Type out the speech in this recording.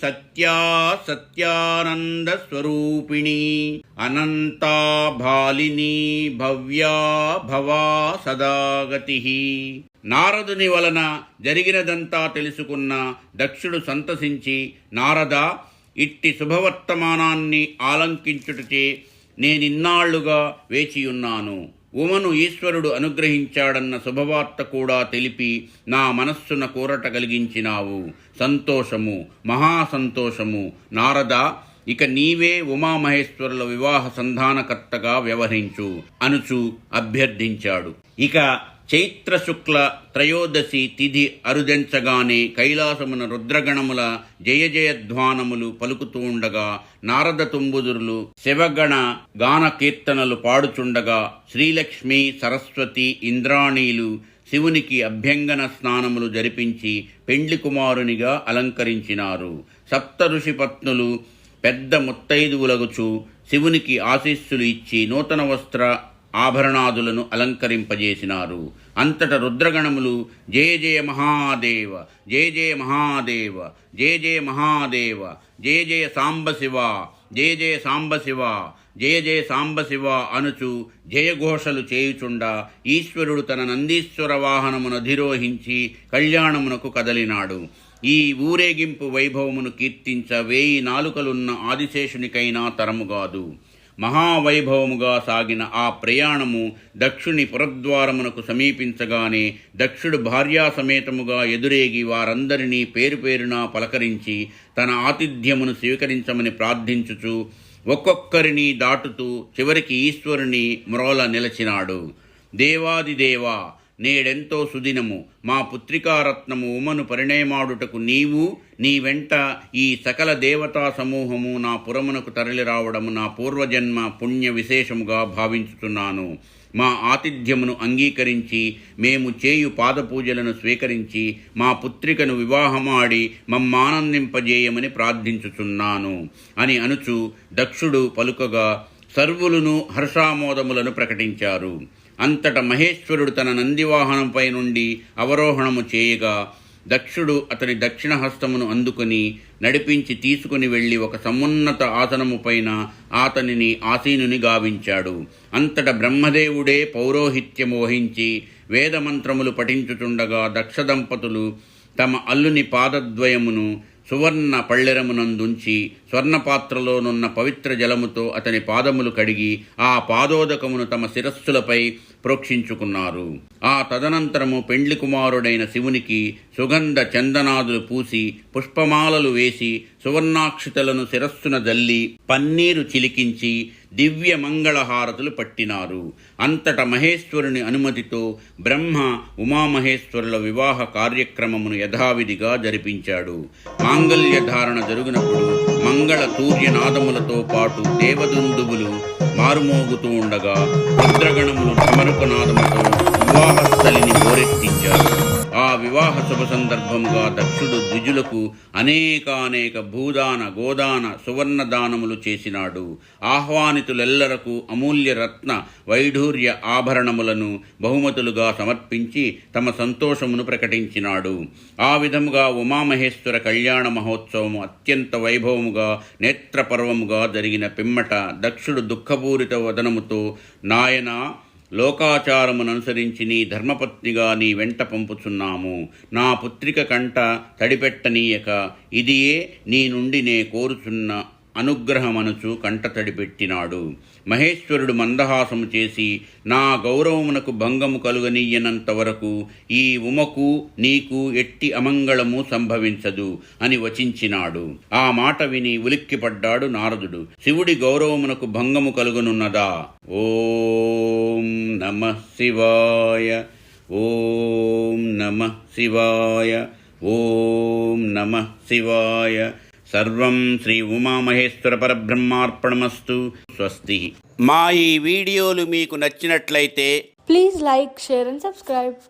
సత్యా సత్యానంద స్వరూపిణి అనంతా భాలిని భవ్యా భవా సదాగతి. నారదుని వలన జరిగినదంతా తెలుసుకున్న దక్షుడు సంతసించి, నారద, ఇట్టి శుభవర్తమానాన్ని ఆలంకించుటచే నేనిన్నాళ్లుగా వేచియున్నాను. ఉమను ఈశ్వరుడు అనుగ్రహించాడన్న శుభవార్త కూడా తెలిపి నా మనస్సున కూరట కలిగించినావు. సంతోషము, మహాసంతోషము. నారద, ఇక నీవే ఉమామహేశ్వరుల వివాహ సంధానకర్తగా వ్యవహరించు అనుచు అభ్యర్థించాడు. ఇక చైత్రశుక్ల త్రయోదశి తిథి అరుదెంచగానే కైలాసమున రుద్రగణముల జయ జయధ్వానములు పలుకుతూ ఉండగా, నారద తుంబుదురులు శివగణ గాన కీర్తనలు పాడుచుండగా, శ్రీలక్ష్మి, సరస్వతి, ఇంద్రాణీలు శివునికి అభ్యంగన స్నానములు జరిపించి పెండ్లి కుమారునిగా అలంకరించినారు. సప్త ఋషి పత్నులు పెద్ద ముత్తైదువులగుచు శివునికి ఆశీస్సులు ఇచ్చి నూతన వస్త్ర ఆభరణాదులను అలంకరింపజేసినారు. అంతట రుద్రగణములు జయ జయ మహాదేవ, జయ జయ మహాదేవ, జయ జయ మహాదేవ, జయ జయ సాంబశివ, జయ జయ సాంబశివ, జయ జయ సాంబశివ అనుచు జయఘోషలు చేయుచుండా ఈశ్వరుడు తన నందీశ్వర వాహనమును అధిరోహించి కళ్యాణమునకు కదలినాడు. ఈ ఊరేగింపు వైభవమును కీర్తించ 1000 నాలుకలున్న ఆదిశేషునికైనా తరముగాదు. మహావైభవముగా సాగిన ఆ ప్రయాణము దక్షుని పురద్వారమునకు సమీపించగానే దక్షుడు భార్యాసమేతముగా ఎదురేగి వారందరినీ పేరు పేరున పలకరించి తన ఆతిథ్యమును స్వీకరించమని ప్రార్థించుచు ఒక్కొక్కరిని దాటుతూ చివరికి ఈశ్వరుని మ్రోల నిలచినాడు. దేవాదిదేవా, నేడెంతో సుదినము. మా పుత్రికారత్నము ఉమను పరిణయమాడుటకు నీవు, నీ వెంట ఈ సకల దేవతా సమూహము నా పురమునకు తరలిరావడము నా పూర్వజన్మ పుణ్య విశేషముగా భావించుతున్నాను. మా ఆతిథ్యమును అంగీకరించి మేము చేయు పాదపూజలను స్వీకరించి మా పుత్రికను వివాహమాడి మమ్మానందింపజేయమని ప్రార్థించుచున్నాను అని అనుచు దక్షుడు పలుకగా సర్వులను హర్షామోదములను ప్రకటించారు. అంతట మహేశ్వరుడు తన నందివాహనంపై నుండి అవరోహణము చేయగా దక్షుడు అతని దక్షిణ హస్తమును అందుకొని నడిపించి తీసుకుని వెళ్ళి ఒక సమున్నత ఆసనము పైన అతనిని ఆసీనుని గావించాడు. అంతట బ్రహ్మదేవుడే పౌరోహిత్యము వహించి వేదమంత్రములు పఠించుచుండగా దక్ష దంపతులు తమ అల్లుని పాదద్వయమును సువర్ణ పళ్ళెరమునందుంచి స్వర్ణపాత్రలోనున్న పవిత్ర జలముతో అతని పాదములు కడిగి ఆ పాదోదకమును తమ శిరస్సులపై ప్రోక్షించుకున్నారు. ఆ తదనంతరము పెండ్లి కుమారుడైన శివునికి సుగంధ చందనాదులు పూసి పుష్పమాలలు వేసి సువర్ణాక్షితలను శిరస్సున జల్లి పన్నీరు చిలికించి దివ్య మంగళహారతులు పట్టినారు. అంతట మహేశ్వరుని అనుమతితో బ్రహ్మ ఉమామహేశ్వరుల వివాహ కార్యక్రమమును యథావిధిగా జరిపించాడు. మాంగళ్య ధారణ జరుగునప్పుడు మంగళ తూర్యనాదములతో పాటు దేవదుందువులు మారుమోగుతూ ఉండగా రుద్రగణములు సమరుకనాదముతో వివాహస్థలిని హోరెత్తించారు. ఆ వివాహ శుభ సందర్భముగా దక్షుడు ద్విజులకు అనేకానేక భూదాన గోదాన సువర్ణ దానములు చేసినాడు. ఆహ్వానితులెల్లరకు అమూల్య రత్న వైఢూర్య ఆభరణములను బహుమతులుగా సమర్పించి తమ సంతోషమును ప్రకటించినాడు. ఆ విధముగా ఉమామహేశ్వర కళ్యాణ మహోత్సవము అత్యంత వైభవముగా నేత్రపర్వముగా జరిగిన పిమ్మట దక్షుడు దుఃఖపూరిత వదనముతో, నాయనా, లోకాచారముననుసరించి నీ ధర్మపత్నిగా నీ వెంట పంపుచున్నాము. నా పుత్రిక కంట తడిపెట్టనీయక ఇదియే నీ నుండి నే కోరుచున్న అనుగ్రహమనుచు కంట తడిపెట్టినాడు. మహేశ్వరుడు మందహాసము చేసి, నా గౌరవమునకు భంగము కలుగనీయనంత వరకు ఈ ఉమకు నీకు ఎట్టి అమంగళము సంభవించదు అని వచించినాడు. ఆ మాట విని ఉలిక్కిపడ్డాడు నారదుడు. శివుడి గౌరవమునకు భంగము కలుగనున్నదా? ఓం నమః శివాయ, ఓం నమః శివాయ, ఓం నమః శివాయ. సర్వం శ్రీ ఉమామహేశ్వర పరబ్రహ్మార్పణమస్తు. స్వస్తి. మా ఈ వీడియోలు మీకు నచ్చినట్లయితే please like, share and subscribe.